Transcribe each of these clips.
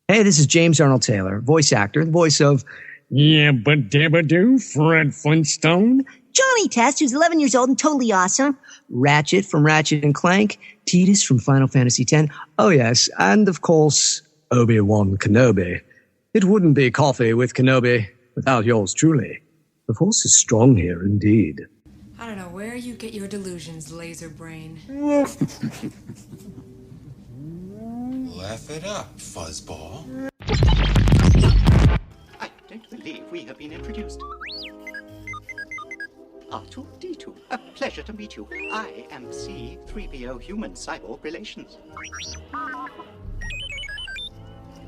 Hey, this is James Arnold Taylor, voice actor, the voice of Yabba Dabba Doo, Fred Flintstone. Johnny Test, who's 11 years old and totally awesome. Ratchet from Ratchet and Clank, Tidus from Final Fantasy X. Oh, yes, and of course, Obi-Wan Kenobi. It wouldn't be Coffee with Kenobi without yours truly. The force is strong here indeed. I don't know where you get your delusions, laser brain. Laugh it up, fuzzball. I don't believe we have been introduced. R2-D2, a pleasure to meet you. I am C3PO Human Cyborg Relations.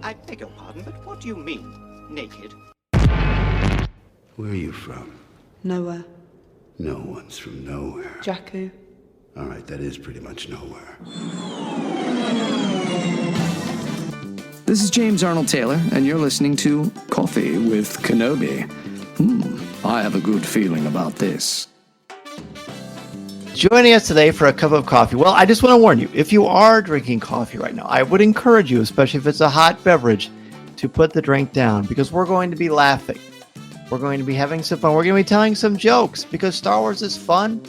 I beg your pardon, but what do you mean, naked? Where are you from? Nowhere. No one's from nowhere. Jakku. All right, that is pretty much nowhere. This is James Arnold Taylor, and you're listening to Coffee with Kenobi. I have a good feeling about this. Joining us today for a cup of coffee. Well, I just want to warn you, if you are drinking coffee right now, I would encourage you, especially if it's a hot beverage, to put the drink down because we're going to be laughing. We're going to be having some fun. We're going to be telling some jokes because Star Wars is fun.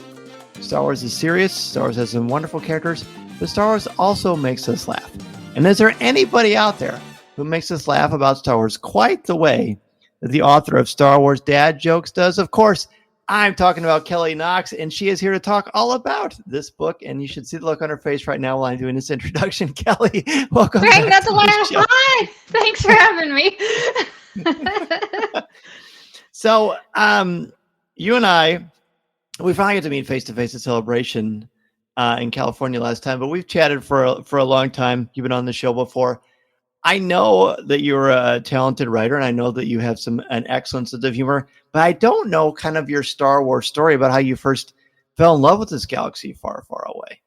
Star Wars is serious. Star Wars has some wonderful characters, but Star Wars also makes us laugh. And is there anybody out there who makes us laugh about Star Wars quite the way that the author of Star Wars Dad Jokes does? Of course, I'm talking about Kelly Knox, and she is here to talk all about this book. And you should see the look on her face right now while I'm doing this introduction. Kelly, welcome. Trying not to laugh. Hi, thanks for having me. So, you and I, we finally got to meet face to face at Celebration in California last time, but we've chatted for a long time. You've been on the show before. I know that you're a talented writer, and I know that you have an excellent sense of humor, but I don't know kind of your Star Wars story about how you first fell in love with this galaxy far, far away.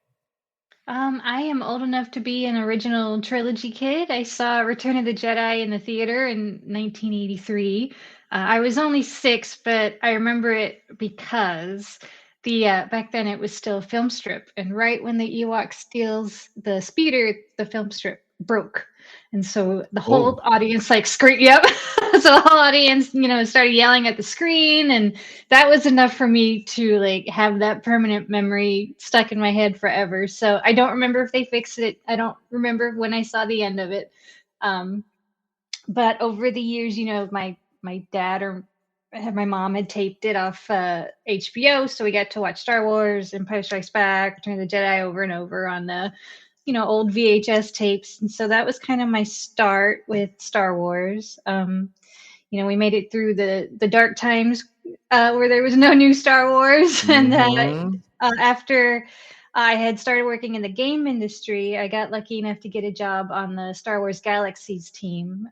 I am old enough to be an original trilogy kid. I saw Return of the Jedi in the theater in 1983. I was only 6, but I remember it because back then it was still a film strip, and right when the Ewok steals the speeder, the film strip broke. And so the whole audience screamed, yep. So the whole audience, started yelling at the screen. And that was enough for me to have that permanent memory stuck in my head forever. So I don't remember if they fixed it. I don't remember when I saw the end of it. But over the years, my dad or my mom had taped it off HBO. So we got to watch Star Wars, Empire Strikes Back, Return of the Jedi over and over on the old VHS tapes. And so that was kind of my start with Star Wars. We made it through the dark times where there was no new Star Wars. And after I had started working in the game industry, I got lucky enough to get a job on the Star Wars Galaxies team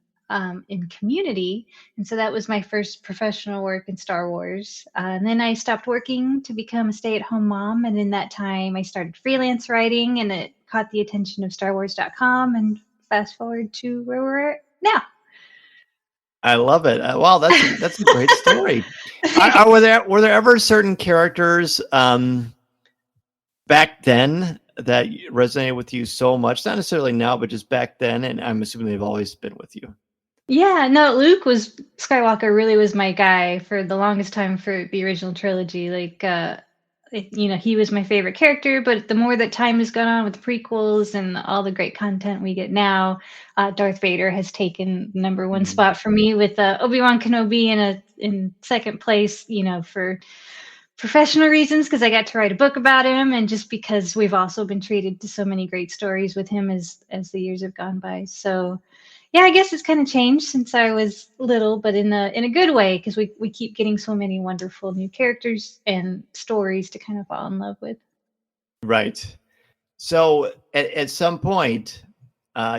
in Community. And so that was my first professional work in Star Wars. And then I stopped working to become a stay-at-home mom. And in that time, I started freelance writing, and it caught the attention of StarWars.com. And fast forward to where we're at now. I love it. Wow, that's a great story. Were there ever certain characters back then that resonated with you so much? Not necessarily now, but just back then. And I'm assuming they've always been with you. Yeah, no, Luke Skywalker really was my guy for the longest time for the original trilogy. He was my favorite character, but the more that time has gone on with the prequels and all the great content we get now, Darth Vader has taken the number one spot for me, with Obi-Wan Kenobi in second place, for professional reasons, because I got to write a book about him, and just because we've also been treated to so many great stories with him as the years have gone by. So yeah, I guess it's kind of changed since I was little, but in a good way, because we keep getting so many wonderful new characters and stories to kind of fall in love with. Right. So at some point,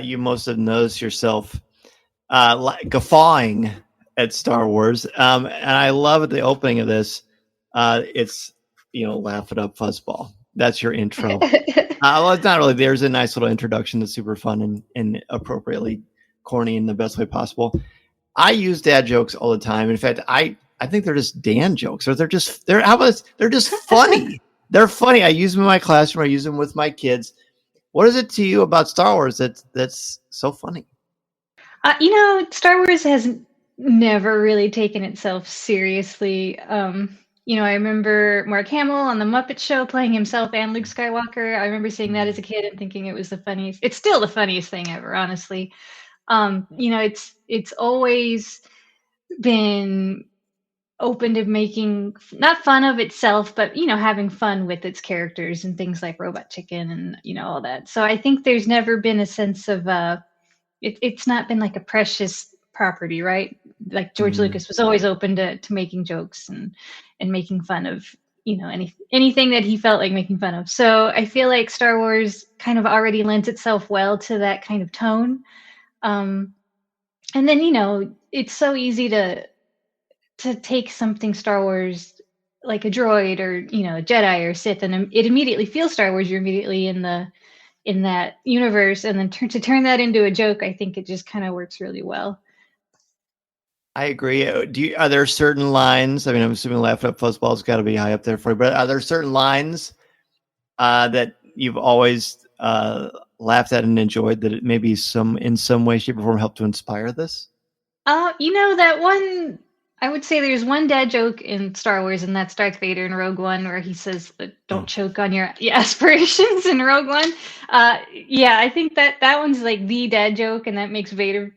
you must have noticed yourself guffawing at Star Wars. And I love at the opening of this. It's, laugh it up, fuzzball. That's your intro. Well, it's not really. There's a nice little introduction that's super fun and appropriately corny in the best way possible. I use dad jokes all the time. In fact, I think they're just Dan jokes, or they're just funny. They're funny. I use them in my classroom. I use them with my kids. What is it to you about Star Wars that's so funny? Star Wars has never really taken itself seriously. I remember Mark Hamill on the Muppet Show playing himself and Luke Skywalker. I remember seeing that as a kid and thinking it was the funniest. It's still the funniest thing ever, honestly. It's always been open to making not fun of itself, but having fun with its characters and things like Robot Chicken and all that. So I think there's never been a sense of it's not been like a precious property, right? Like George Lucas was always open to making jokes and making fun of anything that he felt like making fun of. So I feel like Star Wars kind of already lends itself well to that kind of tone. And then it's so easy to take something Star Wars like a droid or a Jedi or Sith, and it immediately feels Star Wars. You're immediately in that universe, and then turn that into a joke. I think it just kind of works really well. I agree. Are there certain lines? I mean, I'm assuming Laugh It Up Fuzzball's got to be high up there for you, but are there certain lines that you've always laughed at and enjoyed that it maybe in some way, shape, or form helped to inspire this? That one. I would say there's one dad joke in Star Wars, and that's Darth Vader in Rogue One, where he says, "Don't choke on your aspirations" in Rogue One. I think that one's like the dad joke, and that makes Vader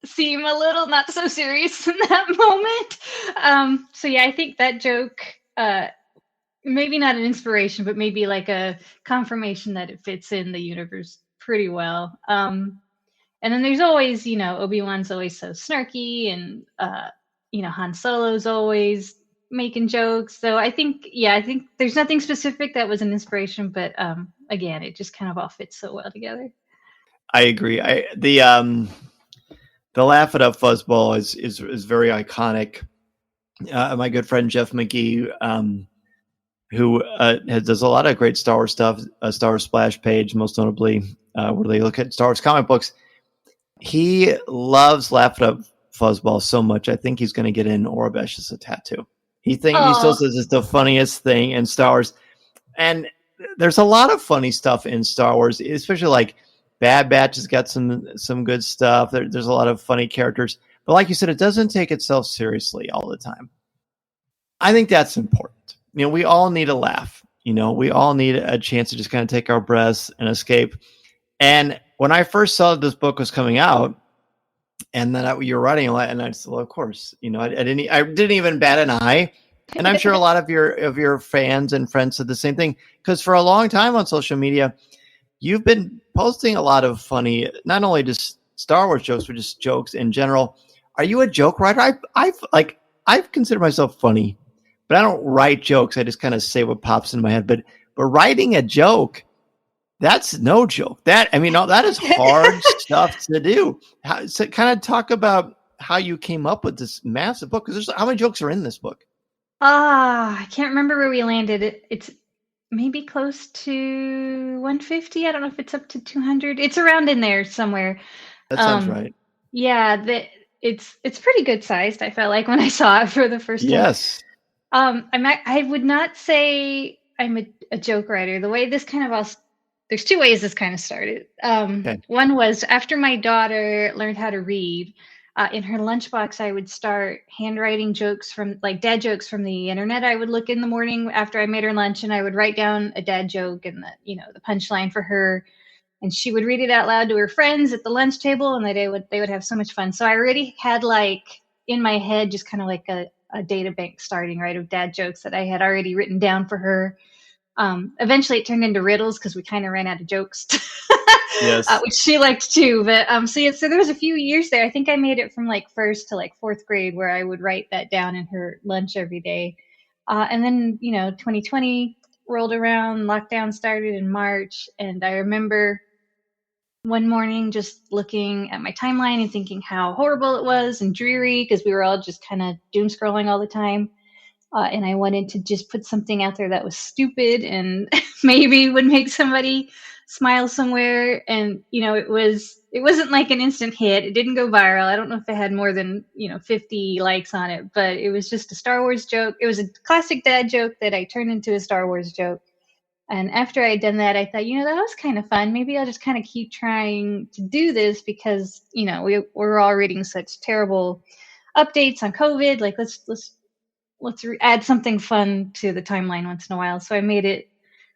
seem a little not so serious in that moment. I think that joke, maybe not an inspiration, but maybe like a confirmation that it fits in the universe pretty well. And then there's always, Obi-Wan's always so snarky, and Han Solo's always making jokes. So I think there's nothing specific that was an inspiration, but again, it just kind of all fits so well together. I agree. The Laugh It Up Fuzzball is very iconic. My good friend Jeff McGee, who does a lot of great Star Wars stuff, Star Wars Splash Page, most notably, where they look at Star Wars comic books. He loves Laugh It Up Fuzzball so much. I think he's going to get in Orabesh as a tattoo. He still says it's the funniest thing in Star Wars. And there's a lot of funny stuff in Star Wars, especially like Bad Batch has got some good stuff. There's a lot of funny characters. But like you said, it doesn't take itself seriously all the time. I think that's important. We all need a laugh. We all need a chance to just kind of take our breaths and escape. And when I first saw this book was coming out, and then you were writing a lot, and I said, well, of course, I didn't even bat an eye. And I'm sure a lot of your fans and friends said the same thing, because for a long time on social media, you've been posting a lot of funny, not only just Star Wars jokes, but just jokes in general. Are you a joke writer? I've considered myself funny, but I don't write jokes. I just kind of say what pops in my head. But writing a joke, that's no joke. That is hard stuff to do. So kind of talk about how you came up with this massive book, because how many jokes are in this book? I can't remember where we landed. It's maybe close to 150. I don't know if it's up to 200. It's around in there somewhere. That sounds right. Yeah, it's pretty good sized. I felt like when I saw it for the first time. Yes. I would not say I'm a joke writer. The way this kind of there's two ways this kind of started. Okay. One was after my daughter learned how to read. In her lunchbox, I would start handwriting jokes from dad jokes from the internet. I would look in the morning after I made her lunch, and I would write down a dad joke and the punchline for her, and she would read it out loud to her friends at the lunch table, and they would have so much fun. So I already had in my head just kind of like a data bank starting right of dad jokes that I had already written down for her. Eventually it turned into riddles because we kind of ran out of jokes. Yes. Which she liked too. But so there was a few years there. I think I made it from first to fourth grade, where I would write that down in her lunch every day. And then 2020 rolled around, lockdown started in March, and I remember one morning just looking at my timeline and thinking how horrible it was and dreary, because we were all just kind of doom scrolling all the time. And I wanted to just put something out there that was stupid and maybe would make somebody smile somewhere. And it wasn't like an instant hit. It didn't go viral. I don't know if it had more than 50 likes on it, but it was just a Star Wars joke. It was a classic dad joke that I turned into a Star Wars joke. And after I'd done that, I thought, that was kind of fun. Maybe I'll just kind of keep trying to do this because, we're all reading such terrible updates on COVID. Like, let's add something fun to the timeline once in a while. So I made it,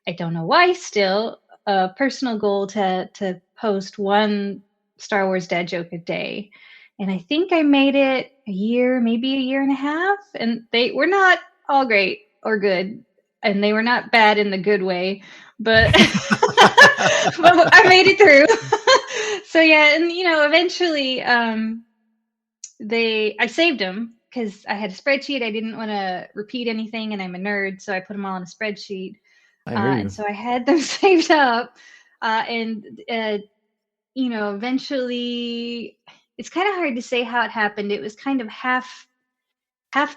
I don't know why still, a personal goal to post one Star Wars dad joke a day. And I think I made it a year, maybe a year and a half. And they were not all great or good. And they were not bad in the good way, but, but I made it through. So yeah, and eventually I saved them because I had a spreadsheet. I didn't want to repeat anything, and I'm a nerd, so I put them all on a spreadsheet. And so I had them saved up, eventually, it's kind of hard to say how it happened. It was kind of half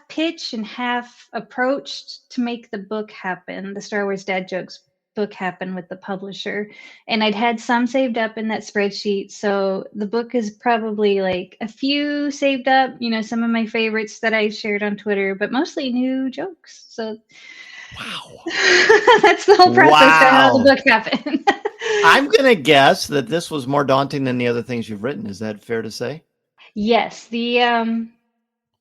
pitch and half approached to make the book happen, the Star Wars Dad Jokes book happen with the publisher. And I'd had some saved up in that spreadsheet. So the book is probably like a few saved up, some of my favorites that I shared on Twitter, but mostly new jokes. So wow. That's the whole process to how the book happened. I'm going to guess that this was more daunting than the other things you've written. Is that fair to say? Yes.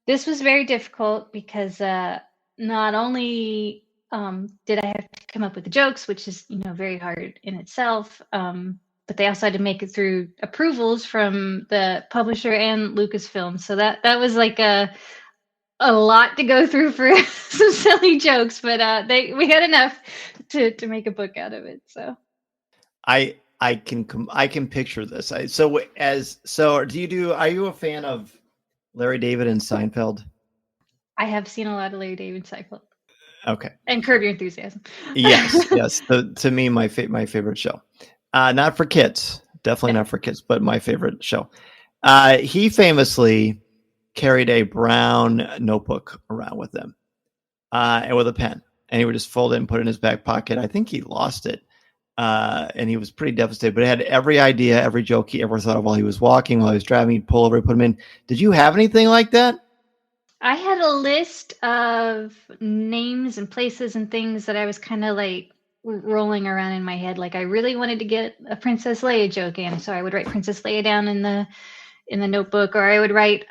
This was very difficult because not only did I have to come up with the jokes, which is, very hard in itself, but they also had to make it through approvals from the publisher and Lucasfilm. So that was like a lot to go through for some silly jokes, but we had enough to make a book out of it. So I can picture this. Are you a fan of Larry David and Seinfeld? I have seen a lot of Larry David and Seinfeld. Okay. And Curb Your Enthusiasm. yes. To me, my favorite show. Not for kids. Definitely not for kids, but my favorite show. He famously carried a brown notebook around with him and with a pen. And he would just fold it and put it in his back pocket. I think he lost it. And he was pretty devastated, but he had every idea, every joke he ever thought of while he was walking, while he was driving, he'd pull over, put them in. Did you have anything like that? I had a list of names and places and things that I was kind of like rolling around in my head. Like I really wanted to get a Princess Leia joke in, so I would write Princess Leia down in the notebook, or I would write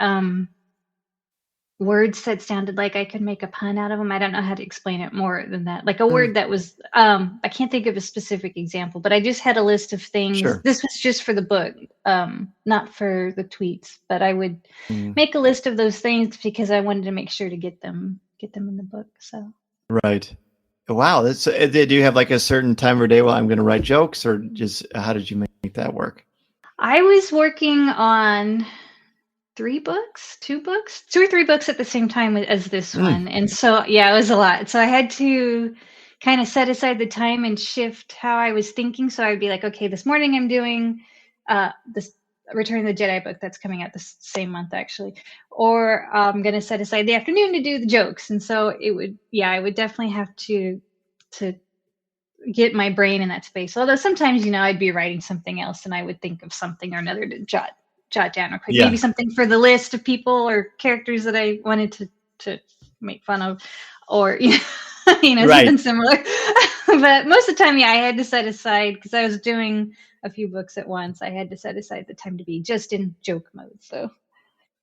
words that sounded like I could make a pun out of them. I don't know how to explain it more than that. Like a word that was, I can't think of a specific example, but I just had a list of things. Sure. This was just for the book, not for the tweets, but I would make a list of those things because I wanted to make sure to get them in the book. So. Right. Wow. Did you have like a certain time of day while I'm going to write jokes, or just how did you make that work? I was working on 2 or 3 books at the same time as this one. And so, yeah, it was a lot. So I had to kind of set aside the time and shift how I was thinking. So I'd be like, okay, this morning I'm doing this Return of the Jedi book that's coming out this same month, actually. Or I'm going to set aside the afternoon to do the jokes. And so I would definitely have to get my brain in that space. Although sometimes, I'd be writing something else and I would think of something or another to jot down real quick. Yeah. Maybe something for the list of people or characters that I wanted to make fun of, or right. Something similar. But most of the time, I had to set aside, because I was doing a few books at once, I had to set aside the time to be just in joke mode. So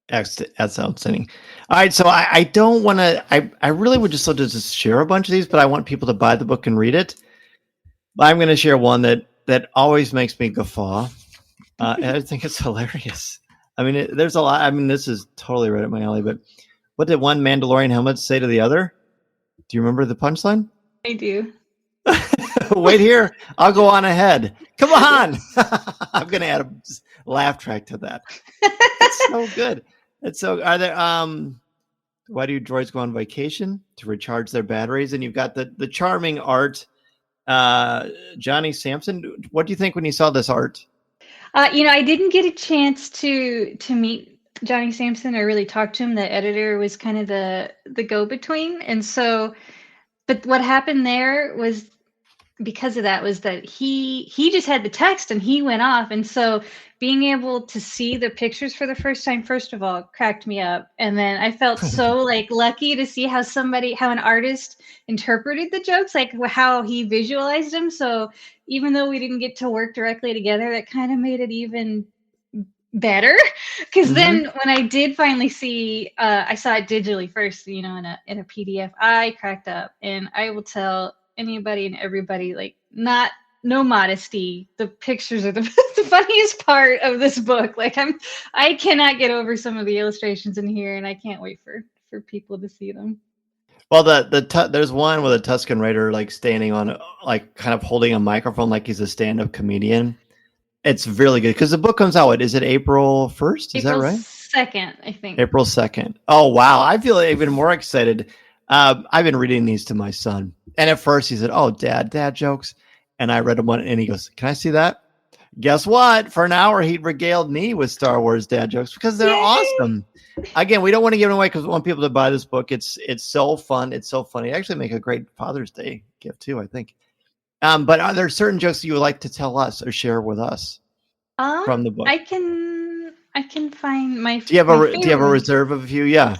that's outstanding. All right, so I don't want to. I really would just love to just share a bunch of these, but I want people to buy the book and read it. But I'm going to share one that always makes me guffaw. And I think it's hilarious. I mean, there's a lot. I mean, this is totally right up my alley. But what did one Mandalorian helmet say to the other? Do you remember the punchline? I do. Wait here. I'll go on ahead. Come on. I'm going to add a laugh track to that. It's so good. It's so. Are there? Why do droids go on vacation? To recharge their batteries. And you've got the charming art. Johnny Sampson. What do you think when you saw this art? I didn't get a chance to meet Johnny Sampson or really talk to him. The editor was kind of the go-between. And so, but what happened there was, because of that, was that he just had the text and he went off. And so being able to see the pictures for the first time, first of all, cracked me up. And then I felt so like lucky to see how an artist interpreted the jokes, like how he visualized them. So even though we didn't get to work directly together, that kind of made it even better. Because then when I did finally see, I saw it digitally first, in a PDF, I cracked up. And I will tell anybody and everybody, like, no modesty, the pictures are the funniest part of this book. Like, I cannot get over some of the illustrations in here, and I can't wait for people to see them. Well, there's one with a Tuscan writer like standing on, like, kind of holding a microphone like he's a stand-up comedian. It's really good because the book comes out. Is it April 1st? Is that right? April 2nd, I think. April 2nd. Oh, wow. I feel even more excited. I've been reading these to my son. And at first he said, "Oh, dad jokes." And I read one and he goes, "Can I see that?" Guess what? For an hour, he regaled me with Star Wars dad jokes because they're awesome. Again, we don't want to give them away because we want people to buy this book. It's so fun. It's so funny. Actually make a great Father's Day gift too, I think. But are there certain jokes that you would like to tell us or share with us from the book? I can find my. Do you have a reserve of a few? Yeah.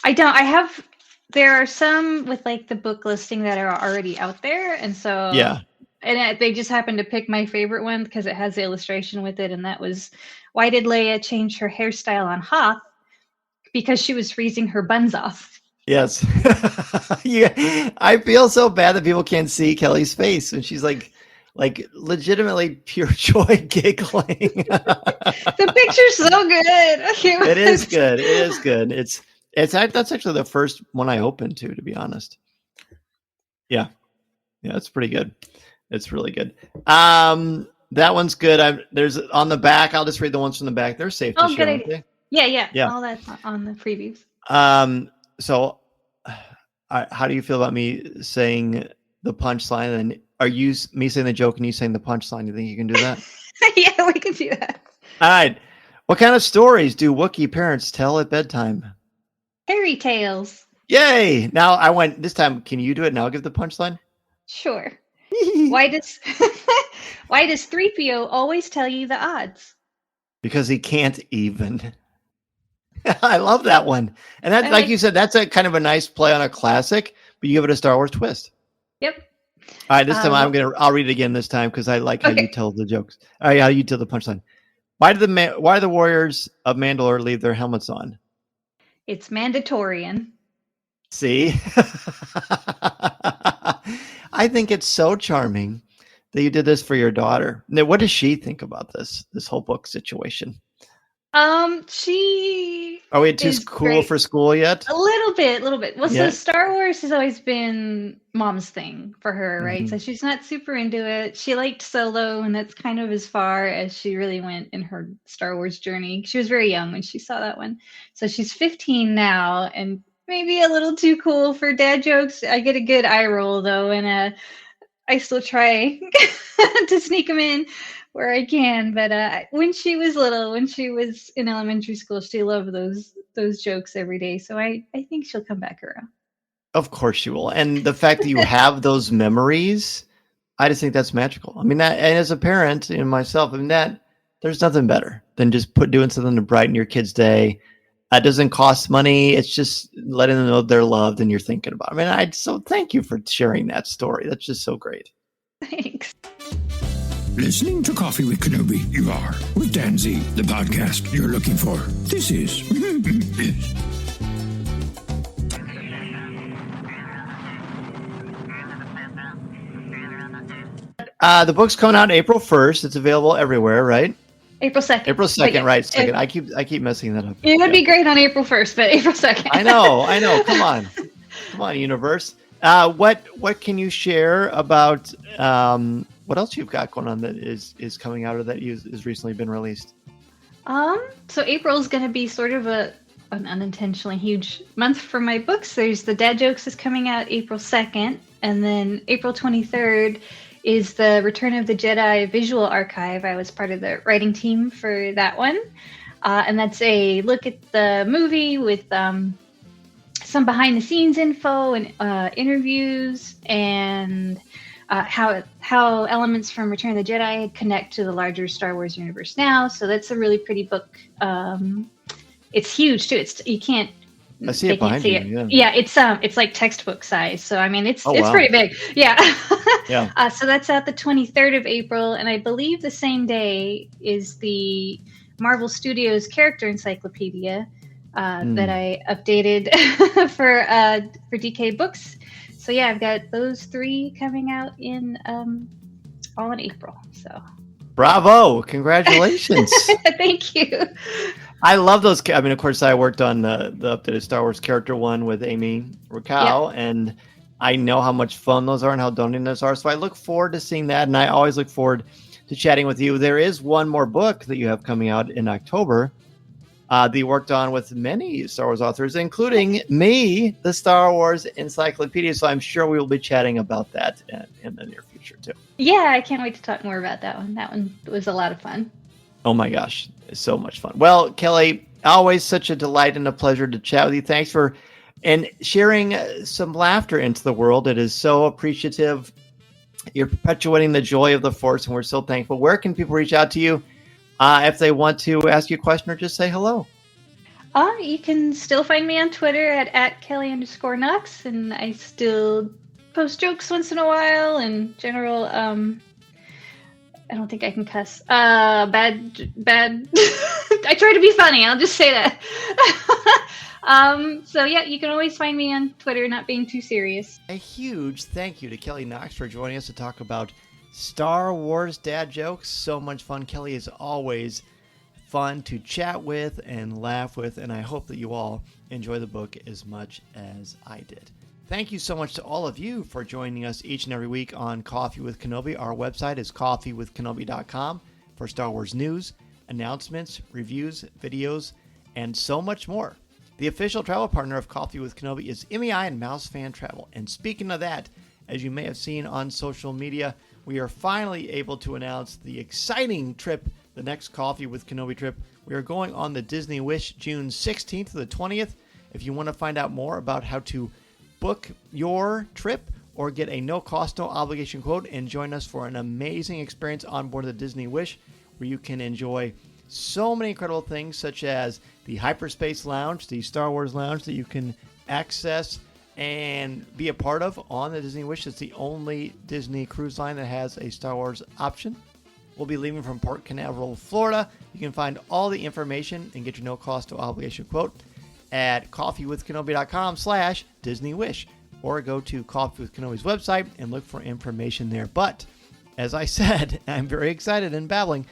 I don't. There are some with like the book listing that are already out there, and so yeah. And they just happened to pick my favorite one because it has the illustration with it, and that was, why did Leia change her hairstyle on Hoth? Because she was freezing her buns off. Yes. Yeah. I feel so bad that people can't see Kelly's face, and she's like legitimately pure joy giggling. The picture's so good. It is good. It is good. That's actually the first one I opened to be honest. Yeah. Yeah, it's pretty good. It's really good. That one's good. There's on the back. I'll just read the ones from the back. They're safe to share. Aren't they? Yeah. All that's on the previews. So, how do you feel about me saying the punchline? And are you me saying the joke and you saying the punchline? You think you can do that? Yeah, we can do that. All right. What kind of stories do Wookiee parents tell at bedtime? Fairy tales. Yay! Now I went this time. Can you do it? Now I'll give the punchline. Sure. Why does 3PO always tell you the odds? Because he can't even. I love that one. And that, like you said, that's a kind of a nice play on a classic, but you give it a Star Wars twist. Yep. All right, this time I'll read it again this time because I like how you tell the jokes. All right, how you tell the punchline. Why do the warriors of Mandalore leave their helmets on? It's Mandatorian. See? I think it's so charming that you did this for your daughter. Now, what does she think about this whole book situation? She Are we too cool great. for school yet? A little bit. Well, Yeah. so Star Wars has always been mom's thing for her, right? So she's not super into it. She liked Solo, and that's kind of as far as she really went in her Star Wars journey. She was very young when she saw that one. So she's 15 now, and maybe a little too cool for dad jokes. I get a good eye roll, though, and I still try to sneak them in where I can. But when she was little, when she was in elementary school, she loved those jokes every day. So I think she'll come back around. Of course she will. And the fact that you have those memories, I just think that's magical. I mean, that, and as a parent and myself, I mean, that there's nothing better than just doing something to brighten your kid's day. It doesn't cost money. It's just letting them know they're loved and you're thinking about them. And so thank you for sharing that story. That's just so great. Thanks. Listening to Coffee with Kenobi, you are, with Dan Z, the podcast you're looking for. This is... The book's coming out April 1st. It's available everywhere, right? April 2nd. April 2nd, right? 2nd. I keep messing that up. It would be great on April 1st, but April 2nd. I know. Come on, universe. What can you share about what else you've got going on that is coming out or that is recently been released? So April is going to be sort of an unintentionally huge month for my books. There's the Dad Jokes is coming out April 2nd, and then April 23rd is the Return of the Jedi Visual Archive. I was part of the writing team for that one. And that's a look at the movie with some behind the scenes info and interviews. And how elements from Return of the Jedi connect to the larger Star Wars universe now. So that's a really pretty book. It's huge too. You can't. I see it behind you. Yeah, it's like textbook size. So I mean, it's pretty big. Yeah. Yeah. So that's out the 23rd of April, and I believe the same day is the Marvel Studios character encyclopedia that I updated for DK Books. So yeah, I've got those 3 coming out in all in April. So Bravo! Congratulations! Thank you. I love those. I mean, of course, I worked on the updated Star Wars character one with Amy Raquel, and I know how much fun those are and how daunting those are. So I look forward to seeing that, and I always look forward to chatting with you. There is one more book that you have coming out in October that you worked on with many Star Wars authors, including me, the Star Wars Encyclopedia. So I'm sure we will be chatting about that in the near future, too. Yeah, I can't wait to talk more about that one. That one was a lot of fun. Oh my gosh, it's so much fun. Well, Kelly, always such a delight and a pleasure to chat with you. Thanks for sharing some laughter into the world. It is so appreciative. You're perpetuating the joy of the Force, and we're so thankful. Where can people reach out to you if they want to ask you a question or just say hello? You can still find me on Twitter at Kelly_Knox, and I still post jokes once in a while and general I don't think I can cuss. Bad. I try to be funny. I'll just say that. So yeah, you can always find me on Twitter, not being too serious. A huge thank you to Kelly Knox for joining us to talk about Star Wars dad jokes. So much fun. Kelly is always fun to chat with and laugh with, and I hope that you all enjoy the book as much as I did. Thank you so much to all of you for joining us each and every week on Coffee with Kenobi. Our website is coffeewithkenobi.com for Star Wars news, announcements, reviews, videos, and so much more. The official travel partner of Coffee with Kenobi is MEI and Mouse Fan Travel. And speaking of that, as you may have seen on social media, we are finally able to announce the exciting trip, the next Coffee with Kenobi trip. We are going on the Disney Wish June 16th to the 20th. If you want to find out more about how to book your trip or get a no cost, no obligation quote and join us for an amazing experience on board the Disney Wish, where you can enjoy so many incredible things such as the Hyperspace Lounge, the Star Wars Lounge that you can access and be a part of on the Disney Wish. It's the only Disney cruise line that has a Star Wars option. We'll be leaving from Port Canaveral, Florida. You can find all the information and get your no cost, no obligation quote at coffeewithkenobi.com/Disney Wish, or go to Coffee with Kenobi's website and look for information there. But as I said, I'm very excited and babbling,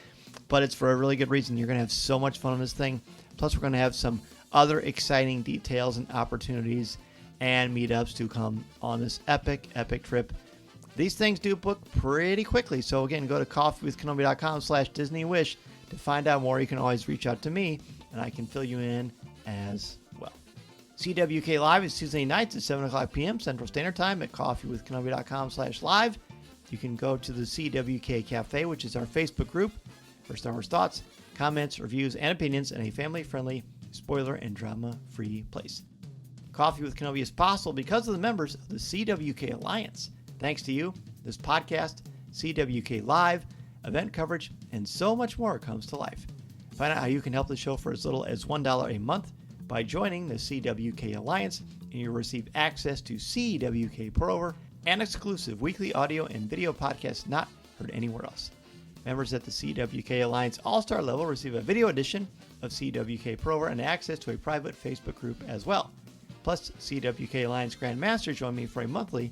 but it's for a really good reason. You're going to have so much fun on this thing. Plus, we're going to have some other exciting details and opportunities and meetups to come on this epic trip. These things do book pretty quickly. So again, go to coffeewithkenobi.com/Disney Wish to find out more. You can always reach out to me and I can fill you in as well. CWK Live is Tuesday nights at 7 o'clock p.m. Central Standard Time at coffeewithkenobi.com/live. You can go to the CWK Cafe, which is our Facebook group for Star Wars thoughts, comments, reviews, and opinions in a family-friendly, spoiler and drama-free place. Coffee with Kenobi is possible because of the members of the CWK Alliance. Thanks to you, this podcast, CWK Live, event coverage, and so much more comes to life. Find out how you can help the show for as little as $1 a month by joining the CWK Alliance, and you'll receive access to CWK Pour-Over and exclusive weekly audio and video podcasts not heard anywhere else. Members at the CWK Alliance All-Star level receive a video edition of CWK Pour-Over and access to a private Facebook group as well. Plus, CWK Alliance Grand Masters join me for a monthly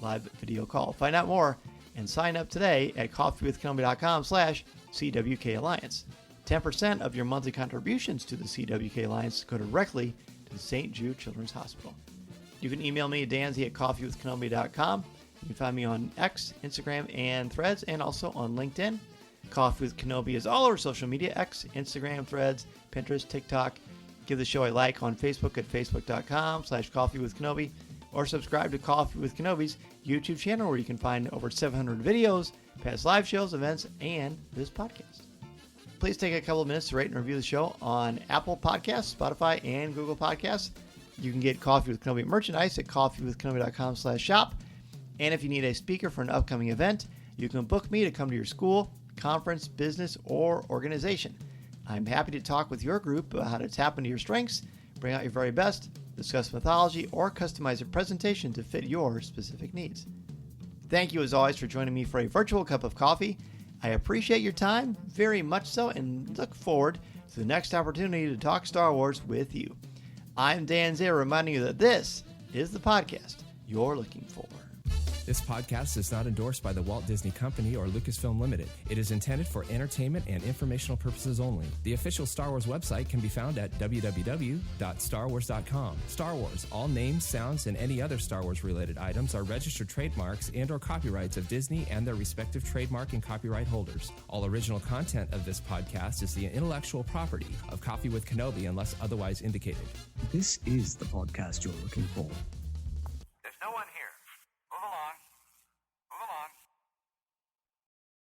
live video call. Find out more and sign up today at coffeewithkenobi.com/CWK Alliance. 10% of your monthly contributions to the CWK Alliance go directly to the St. Jude Children's Hospital. You can email me at danzy@coffeewithkenobi.com. You can find me on X, Instagram, and Threads, and also on LinkedIn. Coffee with Kenobi is all over social media: X, Instagram, Threads, Pinterest, TikTok. Give the show a like on Facebook at facebook.com/coffeewithkenobi, or subscribe to Coffee with Kenobi's YouTube channel, where you can find over 700 videos, past live shows, events, and this podcast. Please take a couple of minutes to rate and review the show on Apple Podcasts, Spotify, and Google Podcasts. You can get Coffee with Kenobi merchandise at coffeewithkenobi.com/shop. And if you need a speaker for an upcoming event, you can book me to come to your school, conference, business, or organization. I'm happy to talk with your group about how to tap into your strengths, bring out your very best, discuss mythology, or customize a presentation to fit your specific needs. Thank you as always for joining me for a virtual cup of coffee. I appreciate your time very much so and look forward to the next opportunity to talk Star Wars with you. I'm Dan Zehr, reminding you that this is the podcast you're looking for. This podcast is not endorsed by the Walt Disney Company or Lucasfilm Limited. It is intended for entertainment and informational purposes only. The official Star Wars website can be found at www.starwars.com. Star Wars, all names, sounds, and any other Star Wars related items are registered trademarks and or copyrights of Disney and their respective trademark and copyright holders. All original content of this podcast is the intellectual property of Coffee with Kenobi unless otherwise indicated. This is the podcast you're looking for.